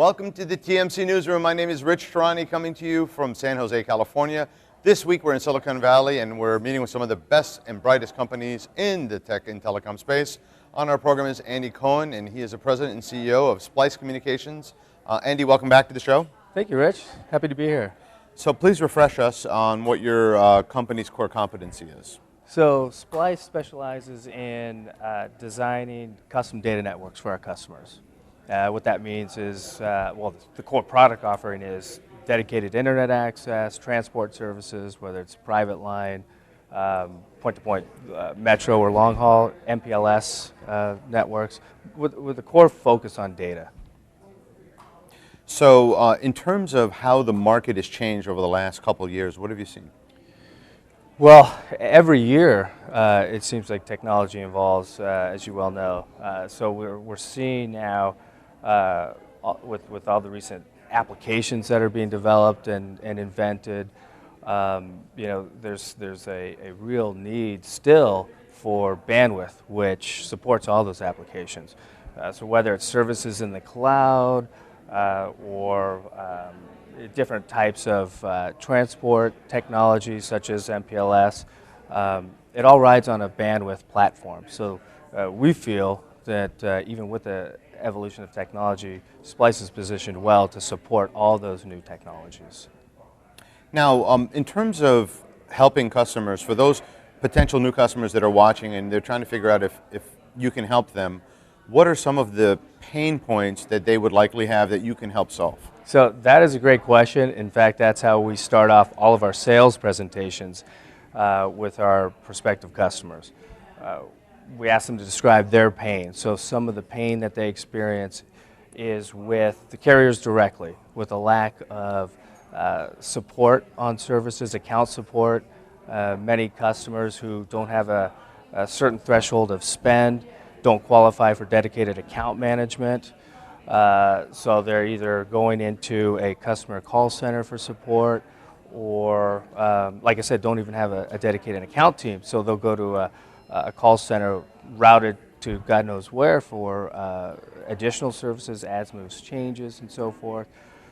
Welcome to the TMC Newsroom. My name is Rich Tehrani, coming to you from San Jose, California. This week we're in Silicon Valley and we're meeting with some of the best and brightest companies in the tech and telecom space. On our program is Andy Coan, and he is the president and CEO of Splice Communications. Andy, welcome back to the show. Thank you, Rich. Happy to be here. So please refresh us on what your company's core competency is. So Splice specializes in designing custom data networks for our customers. What that means is, well, the core product offering is dedicated internet access, transport services, whether it's private line, point-to-point, metro or long haul, MPLS networks, with a core focus on data. So in terms of how the market has changed over the last couple of years, what have you seen? Well, every year it seems like technology evolves, as you well know. So we're seeing now, with all the recent applications that are being developed and invented, there's a real need still for bandwidth, which supports all those applications. So whether it's services in the cloud or different types of transport technologies such as MPLS, it all rides on a bandwidth platform. So we feel that even with the evolution of technology, Splice is positioned well to support all those new technologies. Now, in terms of helping customers, for those potential new customers that are watching and they're trying to figure out if you can help them, what are some of the pain points that they would likely have that you can help solve? So that is a great question. In fact, that's how we start off all of our sales presentations with our prospective customers. We ask them to describe their pain. So some of the pain that they experience is with the carriers directly, with a lack of support on services, account support. Many customers who don't have a certain threshold of spend don't qualify for dedicated account management. So they're either going into a customer call center for support or, like I said, don't even have a dedicated account team. So they'll go to a call center routed to God knows where for additional services, adds, moves, changes, and so forth.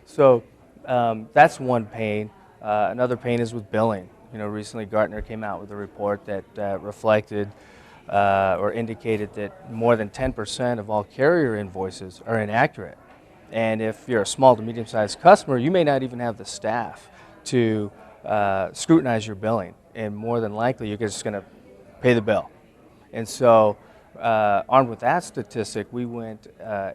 So that's one pain. Another pain is with billing. Recently Gartner came out with a report that reflected or indicated that more than 10% of all carrier invoices are inaccurate. And if you're a small to medium-sized customer, you may not even have the staff to scrutinize your billing. And more than likely, you're just going to pay the bill. And so, armed with that statistic, we went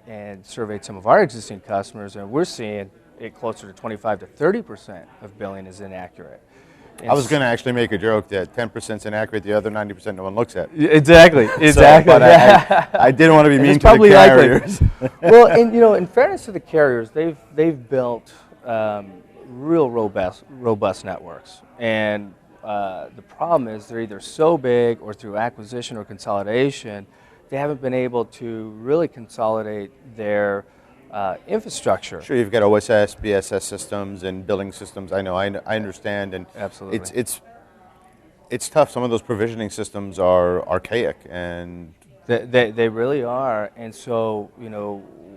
and surveyed some of our existing customers, and we're seeing it closer to 25 to 30% of billing is inaccurate. And I was going to actually make a joke that 10% is inaccurate, the other 90% no one looks at. Exactly. So, but I didn't want to be mean to the carriers. Well, and in fairness to the carriers, they've built real robust networks, and the problem is they're either so big or through acquisition or consolidation, they haven't been able to really consolidate their infrastructure. Sure, you've got OSS, BSS systems, and billing systems. I know, I understand, and absolutely, it's tough. Some of those provisioning systems are archaic, and they really are. And so,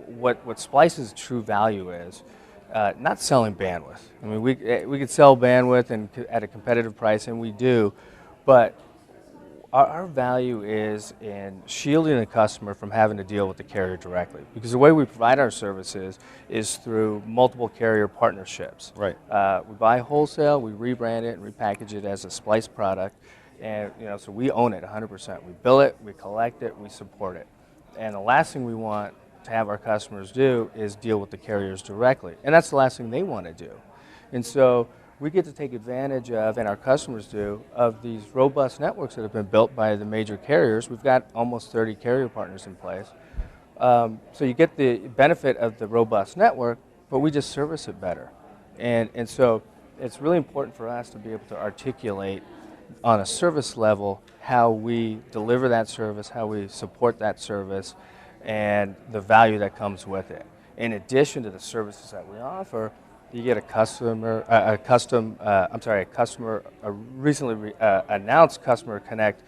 what Splice's true value is. Not selling bandwidth. I mean, we could sell bandwidth and at a competitive price, and we do, but our value is in shielding the customer from having to deal with the carrier directly. Because the way we provide our services is through multiple carrier partnerships. Right. We buy wholesale, we rebrand it, and repackage it as a Splice product, and so we own it 100%. We bill it, we collect it, we support it, and the last thing we want to have our customers do is deal with the carriers directly, and that's the last thing they want to do. And so we get to take advantage of, and our customers do, of these robust networks that have been built by the major carriers. We've got almost 30 carrier partners in place. So you get the benefit of the robust network, but we just service it better. And so it's really important for us to be able to articulate on a service level how we deliver that service, how we support that service, and the value that comes with it. In addition to the services that we offer, you get a recently announced Customer Connect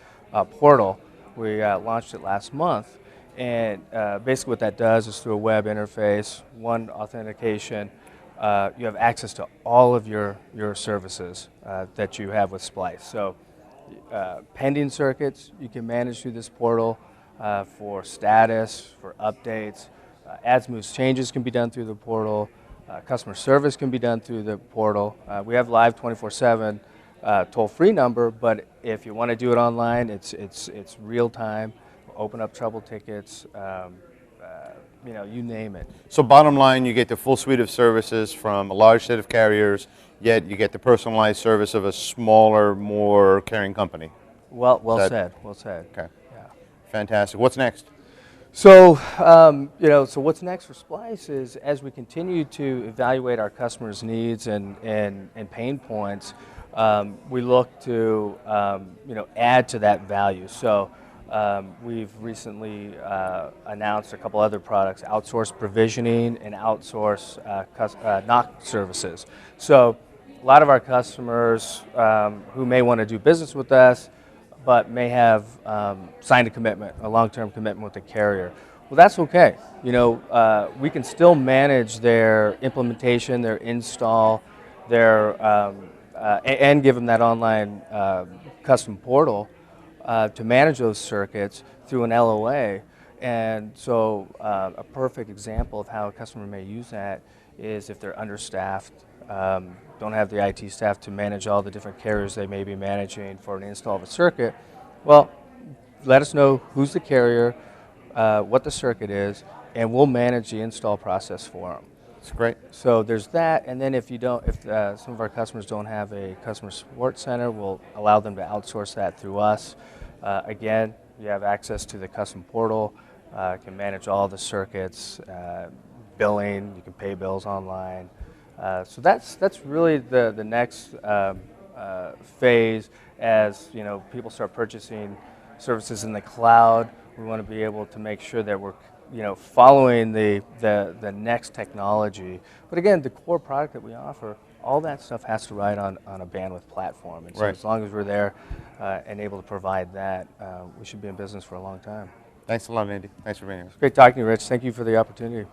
portal. We launched it last month, And basically what that does is through a web interface, one authentication, you have access to all of your services that you have with Splice. So pending circuits you can manage through this portal for status, for updates. Adds, moves, changes can be done through the portal. Customer service can be done through the portal. We have live 24/7 toll-free number, but if you want to do it online, it's real time. Open up trouble tickets, you know, you name it. So bottom line, you get the full suite of services from a large set of carriers, yet you get the personalized service of a smaller, more caring company. Well said. Well said. Okay. Yeah. Fantastic. What's next? So, you know, so what's next for Splice is as we continue to evaluate our customers' needs and pain points, we look to, you know, add to that value. So we've recently announced a couple other products, outsourced provisioning and outsource NOC services. So a lot of our customers who may want to do business with us but may have signed a commitment, a long-term commitment with the carrier. Well, that's okay. You know, we can still manage their implementation, their install, their and give them that online custom portal to manage those circuits through an LOA. And so a perfect example of how a customer may use that is if they're understaffed, don't have the IT staff to manage all the different carriers they may be managing for an install of a circuit. Well, let us know who's the carrier, what the circuit is, and we'll manage the install process for them. That's great. So there's that, and then if some of our customers don't have a customer support center, we'll allow them to outsource that through us. Again, you have access to the custom portal, can manage all the circuits, billing, you can pay bills online. So that's really the next phase as, you know, people start purchasing services in the cloud. We want to be able to make sure that we're, you know, following the next technology. But again, the core product that we offer, all that stuff has to ride on a bandwidth platform. And so as long as we're there and able to provide that, we should be in business for a long time. Thanks a lot, Andy. Thanks for being here. Great talking to you, Rich. Thank you for the opportunity.